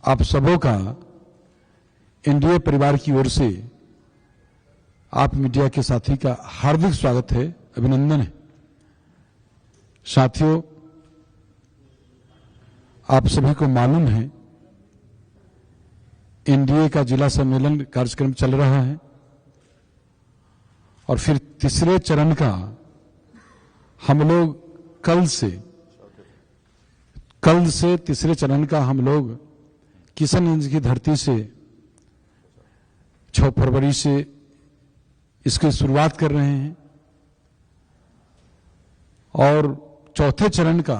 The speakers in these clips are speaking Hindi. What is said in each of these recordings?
आप सबों का एनडीए परिवार की ओर से आप मीडिया के साथी का हार्दिक स्वागत है, अभिनंदन है। साथियों, आप सभी को मालूम है एनडीए का जिला सम्मेलन कार्यक्रम चल रहा है और फिर तीसरे चरण का हम लोग कल से तीसरे चरण का हम लोग किशनगंज की धरती से 6 फरवरी से इसकी शुरुआत कर रहे हैं और चौथे चरण का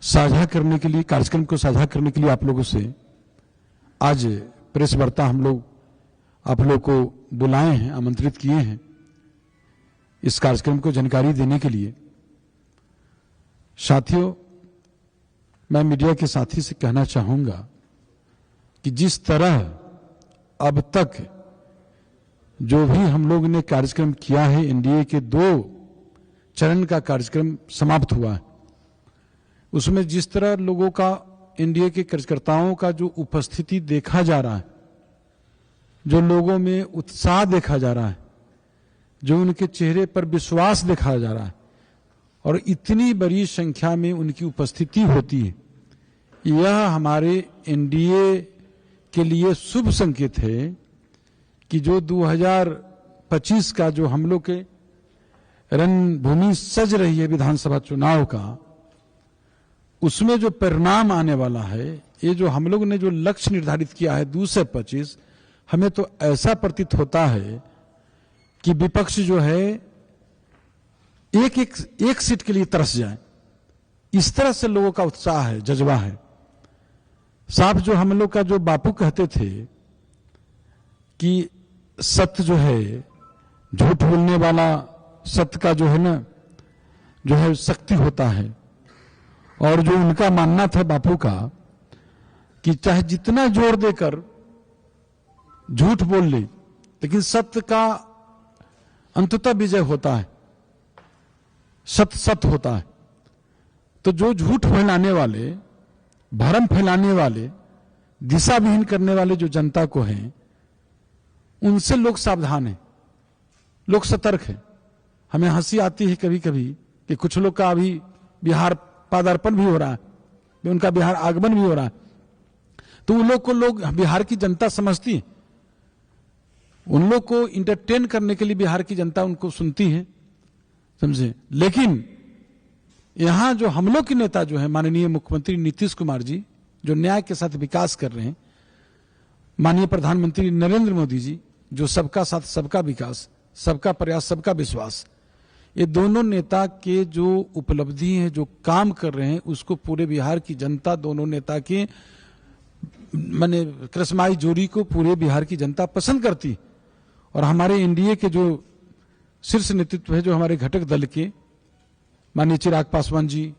साझा करने के लिए, कार्यक्रम को साझा करने के लिए आप लोगों से आज प्रेस वार्ता हम लोग आप लोग को बुलाए हैं, आमंत्रित किए हैं इस कार्यक्रम को जानकारी देने के लिए। साथियों, मैं मीडिया के साथी से कहना चाहूंगा कि जिस तरह अब तक जो भी हम लोग ने कार्यक्रम किया है, एनडीए के 2 चरण का कार्यक्रम समाप्त हुआ है, उसमें जिस तरह लोगों का, एनडीए के कार्यकर्ताओं का जो उपस्थिति देखा जा रहा है, जो लोगों में उत्साह देखा जा रहा है, जो उनके चेहरे पर विश्वास देखा जा रहा है और इतनी बड़ी संख्या में उनकी उपस्थिति होती है, यह हमारे एनडीए के लिए शुभ संकेत है कि जो 2025 का जो हम लोग के रणभूमि सज रही है विधानसभा चुनाव का, उसमें जो परिणाम आने वाला है, ये जो हम लोग ने जो लक्ष्य निर्धारित किया है 2 से 25, हमें तो ऐसा प्रतीत होता है कि विपक्ष जो है एक सीट के लिए तरस जाए, इस तरह से लोगों का उत्साह है, जज्बा है। साफ जो हम लोग का जो बापू कहते थे कि सत्य जो है, झूठ बोलने वाला सत्य का जो है ना, जो है शक्ति होता है, और जो उनका मानना था बापू का कि चाहे जितना जोर देकर झूठ बोल ले, लेकिन सत्य का अंततः विजय होता है, सत्य होता है। तो जो झूठ फैलाने वाले, भ्रम फैलाने वाले, दिशा विहीन करने वाले जो जनता को हैं, उनसे लोग सावधान हैं, लोग सतर्क हैं। हमें हंसी आती है कभी कभी कि कुछ लोग का अभी बिहार पदार्पण भी हो रहा है, उनका बिहार आगमन भी हो रहा है, तो उन लोग को लोग बिहार की जनता समझती है, उन लोग को इंटरटेन करने के लिए बिहार की जनता उनको सुनती है, समझे। लेकिन यहां जो हम लोग के नेता जो है माननीय मुख्यमंत्री नीतीश कुमार जी, जो न्याय के साथ विकास कर रहे हैं, माननीय प्रधानमंत्री नरेंद्र मोदी जी, जो सबका साथ सबका विकास, सबका प्रयास सबका विश्वास, ये दोनों नेता के जो उपलब्धि है, जो काम कर रहे हैं, उसको पूरे बिहार की जनता, दोनों नेता के माने कृष्माई जोड़ी को पूरे बिहार की जनता पसंद करती। और हमारे एनडीए के जो शीर्ष नेतृत्व है, जो हमारे घटक दल के माननीय चिराग पासवान जी,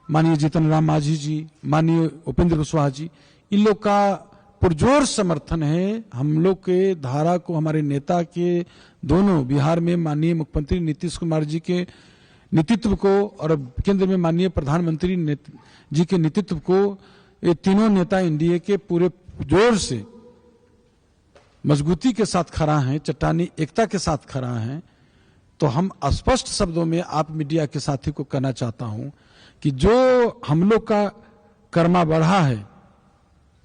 माननीय जीतन राम मांझी जी, माननीय उपेंद्र कुशवाहा जी, इन लोग का पुरजोर समर्थन है हम लोग के धारा को, हमारे नेता के दोनों बिहार में माननीय मुख्यमंत्री नीतीश कुमार जी के नेतृत्व को और केंद्र में माननीय प्रधानमंत्री जी के नेतृत्व को, ये तीनों नेता एनडीए के पूरे जोर से मजबूती के साथ खड़ा है, चट्टानी एकता के साथ खड़ा है। तो हम स्पष्ट शब्दों में आप मीडिया के साथी को कहना चाहता हूं कि जो हम लोग का कर्मा बढ़ा है,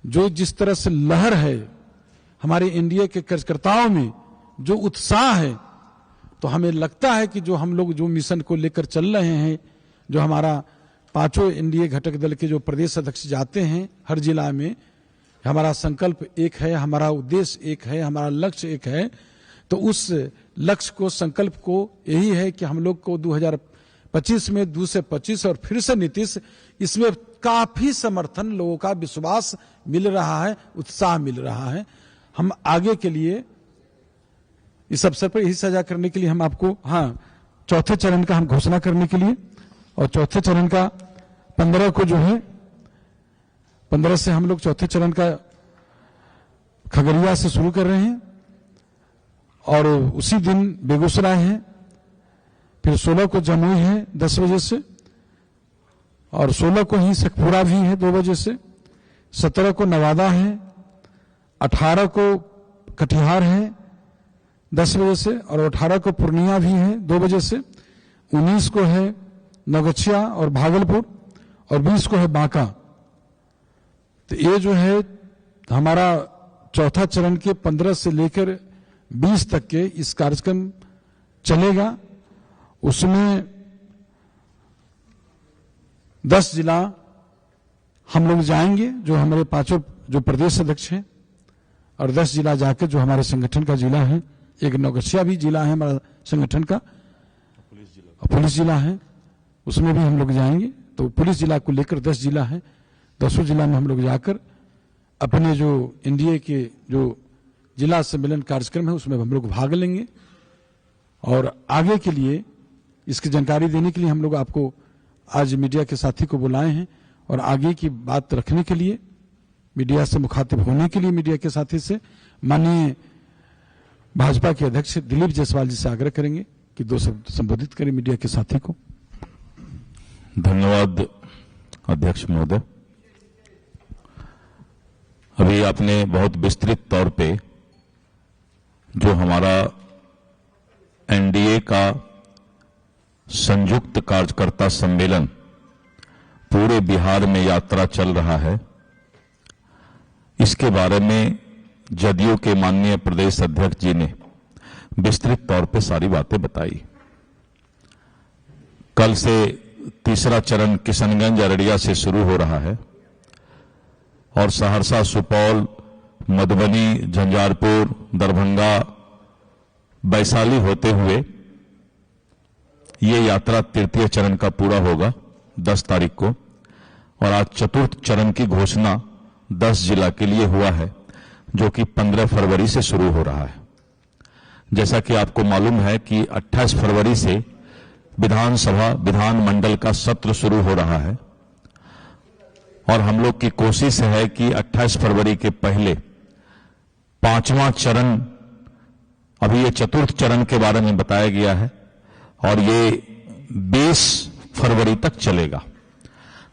जो जिस तरह से लहर है हमारे एनडीए के कार्यकर्ताओं में, जो उत्साह है, तो हमें लगता है कि जो हम लोग जो मिशन को लेकर चल रहे हैं, जो हमारा 5 एनडीए घटक दल के जो प्रदेश अध्यक्ष जाते हैं हर जिला में, हमारा संकल्प एक है, हमारा उद्देश्य एक है, हमारा लक्ष्य एक है। तो उस लक्ष्य को, संकल्प को यही है कि हम लोग को 2025 में 2 से 25 और फिर से नीतीश, इसमें काफी समर्थन, लोगों का विश्वास मिल रहा है, उत्साह मिल रहा है। हम आगे के लिए इस अवसर पर यही साझा करने के लिए हम आपको, चौथे चरण का हम घोषणा करने के लिए, और चौथे चरण का 15 को जो है, 15 से हम लोग चौथे चरण का खगड़िया से शुरू कर रहे हैं और उसी दिन बेगूसराय है, फिर 16 को जमुई है 10 बजे से, और 16 को ही शेखपुरा भी है 2 बजे से, 17 को नवादा है, 18 को कटिहार है 10 बजे से, और 18 को पूर्णिया भी है 2 बजे से, 19 को है नौगछिया और भागलपुर, और 20 को है बांका। तो ये जो है हमारा चौथा चरण के 15 से लेकर 20 तक के इस कार्यक्रम चलेगा। उसमें 10 जिला हम लोग जाएंगे जो हमारे 5 जो प्रदेश अध्यक्ष हैं, और 10 जिला जाकर जो हमारे संगठन का जिला है, एक नौगछिया भी जिला है हमारा संगठन का, पुलिस जिला है, उसमें भी हम लोग जाएंगे। तो पुलिस जिला को लेकर 10 जिला है, 10 जिला में हम लोग जाकर अपने जो एनडीए के जो जिला सम्मेलन कार्यक्रम है उसमें हम लोग भाग लेंगे। और आगे के लिए इसकी जानकारी देने के लिए हम लोग आपको आज मीडिया के साथी को बुलाए हैं, और आगे की बात रखने के लिए, मीडिया से मुखातिब होने के लिए मीडिया के साथी से माननीय भाजपा के अध्यक्ष दिलीप जायसवाल जी से आग्रह करेंगे कि 2 शब्द संबोधित करें मीडिया के साथी को। धन्यवाद अध्यक्ष महोदय। अभी आपने बहुत विस्तृत तौर पे जो हमारा एनडीए का संयुक्त कार्यकर्ता सम्मेलन पूरे बिहार में यात्रा चल रहा है, इसके बारे में जदयू के माननीय प्रदेश अध्यक्ष जी ने विस्तृत तौर पे सारी बातें बताई। कल से तीसरा चरण किशनगंज अररिया से शुरू हो रहा है, और सहरसा, सुपौल, मधुबनी, झंझारपुर, दरभंगा, वैशाली होते हुए ये यात्रा तृतीय चरण का पूरा होगा 10 तारीख को। और आज चतुर्थ चरण की घोषणा 10 जिला के लिए हुआ है, जो कि 15 फरवरी से शुरू हो रहा है। जैसा कि आपको मालूम है कि 28 फरवरी से विधानसभा विधानमंडल का सत्र शुरू हो रहा है, और हम लोग की कोशिश है कि 28 फरवरी के पहले 5वां चरण, अभी ये चतुर्थ चरण के बारे में बताया गया है, और ये 20 फरवरी तक चलेगा,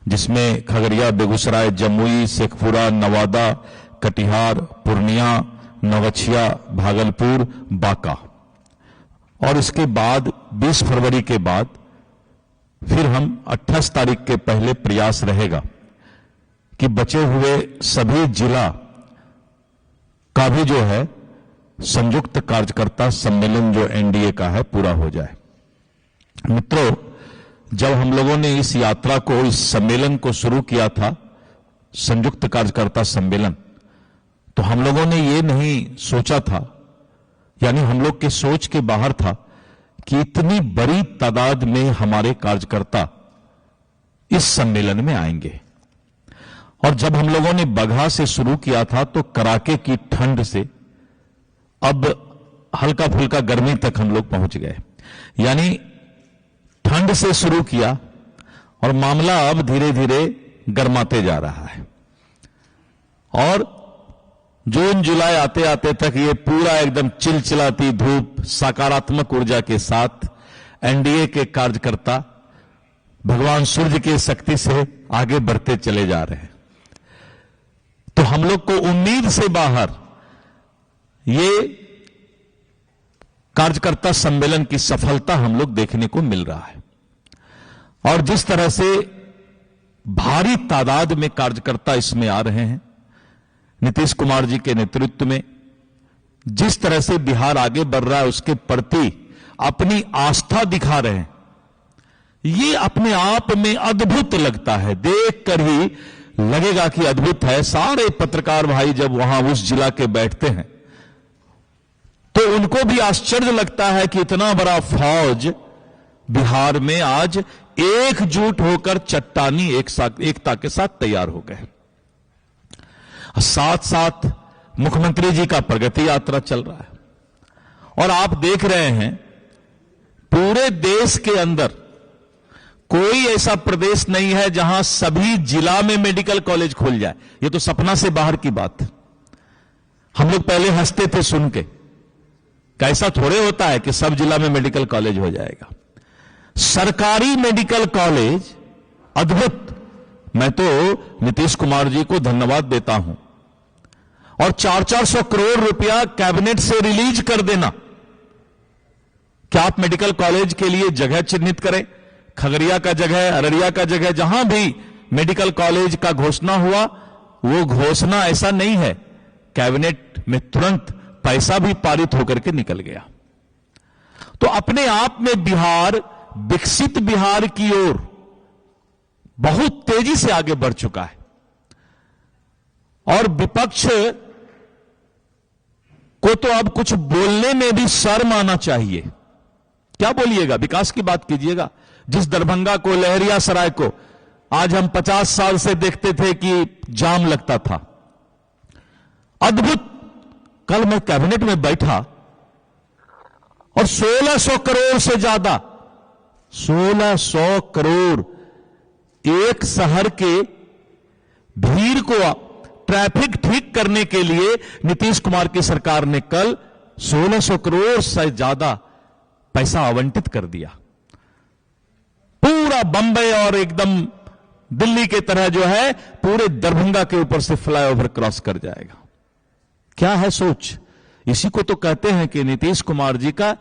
जिसमें खगड़िया, बेगूसराय, जमुई, शेखपुरा, नवादा, कटिहार, पूर्णिया, नौगछिया, भागलपुर, बांका। और इसके बाद 20 फरवरी के बाद फिर हम 28 तारीख के पहले प्रयास रहेगा कि बचे हुए सभी जिला का भी जो है संयुक्त कार्यकर्ता सम्मेलन जो एनडीए का है पूरा हो जाए। मित्रों, जब हम लोगों ने इस यात्रा को, इस सम्मेलन को शुरू किया था, संयुक्त कार्यकर्ता सम्मेलन, तो हम लोगों ने ये नहीं सोचा था, यानी हम लोग के सोच के बाहर था कि इतनी बड़ी तादाद में हमारे कार्यकर्ता इस सम्मेलन में आएंगे। और जब हम लोगों ने बगहा से शुरू किया था तो कड़ाके की ठंड से अब हल्का फुल्का गर्मी तक हम लोग पहुंच गए, यानी ठंड से शुरू किया और मामला अब धीरे धीरे गर्माते जा रहा है। और जून जुलाई आते आते तक ये पूरा एकदम चिलचिलाती धूप, सकारात्मक ऊर्जा के साथ एनडीए के कार्यकर्ता भगवान सूर्य की शक्ति से आगे बढ़ते चले जा रहे हैं। तो हम लोग को उम्मीद से बाहर ये कार्यकर्ता सम्मेलन की सफलता हम लोग देखने को मिल रहा है। और जिस तरह से भारी तादाद में कार्यकर्ता इसमें आ रहे हैं, नीतीश कुमार जी के नेतृत्व में जिस तरह से बिहार आगे बढ़ रहा है उसके प्रति अपनी आस्था दिखा रहे हैं, ये अपने आप में अद्भुत लगता है। देखकर ही लगेगा कि अद्भुत है। सारे पत्रकार भाई जब वहां उस जिला के बैठते हैं तो उनको भी आश्चर्य लगता है कि इतना बड़ा फौज बिहार में आज एकजुट होकर चट्टानी एकता के साथ तैयार हो गए। साथ साथ मुख्यमंत्री जी का प्रगति यात्रा चल रहा है। और आप देख रहे हैं पूरे देश के अंदर कोई ऐसा प्रदेश नहीं है जहां सभी जिला में मेडिकल कॉलेज खुल जाए। ये तो सपना से बाहर की बात है। हम लोग पहले हंसते थे सुन के, कैसा थोड़े होता है कि सब जिला में मेडिकल कॉलेज हो जाएगा। सरकारी मेडिकल कॉलेज अद्भुत मैं तो नीतीश कुमार जी को धन्यवाद देता हूं। और 400 करोड़ रुपया कैबिनेट से रिलीज कर देना। क्या आप मेडिकल कॉलेज के लिए जगह चिन्हित करें? खगड़िया का जगह, अररिया का जगह, जहां भी मेडिकल कॉलेज का घोषणा हुआ, वो घोषणा ऐसा नहीं है, कैबिनेट में तुरंत पैसा भी पारित होकर के निकल गया। तो अपने आप में बिहार विकसित बिहार की ओर बहुत तेजी से आगे बढ़ चुका है। और विपक्ष को तो अब कुछ बोलने में भी शर्म आना चाहिए। क्या बोलिएगा? विकास की बात कीजिएगा। जिस दरभंगा को, लहरियासराय को आज हम 50 साल से देखते थे कि जाम लगता था, अद्भुत। कल मैं कैबिनेट में बैठा और 1600 करोड़ से ज्यादा, 1600 करोड़ एक शहर के भीड़ को, ट्रैफिक ठीक करने के लिए नीतीश कुमार की सरकार ने कल 1600 करोड़ से ज्यादा पैसा आवंटित कर दिया। पूरा बंबई और एकदम दिल्ली के तरह जो है पूरे दरभंगा के ऊपर से फ्लाईओवर क्रॉस कर जाएगा। क्या है सोच? इसी को तो कहते हैं कि नीतीश कुमार जी का